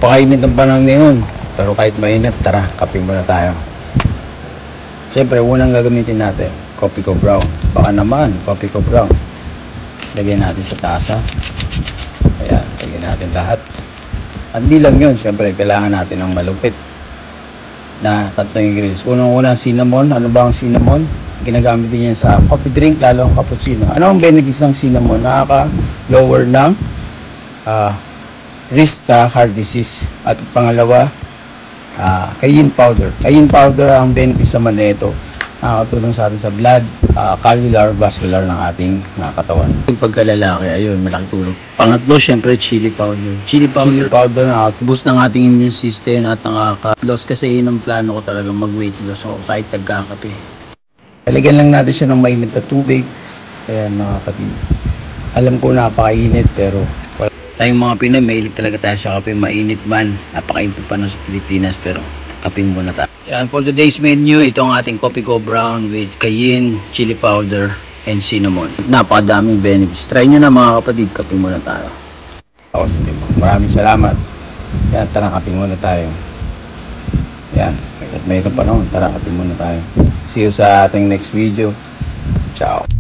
Napakainit ng panahon ngayon. Pero kahit mainit, tara, kape muna tayo. Siyempre, unang gagamitin natin, coffee ko brown. Baka naman, coffee ko brown. Lagyan natin sa tasa. Ayan, lagyan natin lahat. At di lang yun, siyempre, kailangan natin ng malupit na tatlong ingredients. Unang-unang cinnamon. Ano ba ang cinnamon? Ginagamit din yan sa coffee drink, lalo ang cappuccino. Ano ang benefits ng cinnamon? Nakaka-lower ng risk sa heart disease. At pangalawa, cayenne powder. Cayenne powder, ang benefits naman nito, nakakatulong sa atin sa blood, cellular, vascular ng ating katawan. Yung pagkalalaki, ayun, malaki tulong. Pangatlo, syempre, chili powder. Chili powder nakaka-boost ng ating immune system at nakaka-loss, kasi yun ang plano ko talaga, mag-weight loss. So, kahit tagkakape. Talagyan lang natin siya ng mainit na tubig. Ayan, mga kapatid. Alam ko napakainit, pero tayong mga Pinoy, mahilig talaga tayo sa kape, mainit man. Napakainit pa na sa Pilipinas, pero kapin muna tayo. Yan, for today's menu, ito ang ating coffee ko brown with cayenne, chili powder, and cinnamon. Napakadaming benefits. Try nyo na mga kapatid, kapin muna tayo. Maraming salamat. Yan, tara, kapin muna tayo. Yan, mayroon pa naman, tara, kapin muna tayo. See you sa ating next video. Ciao.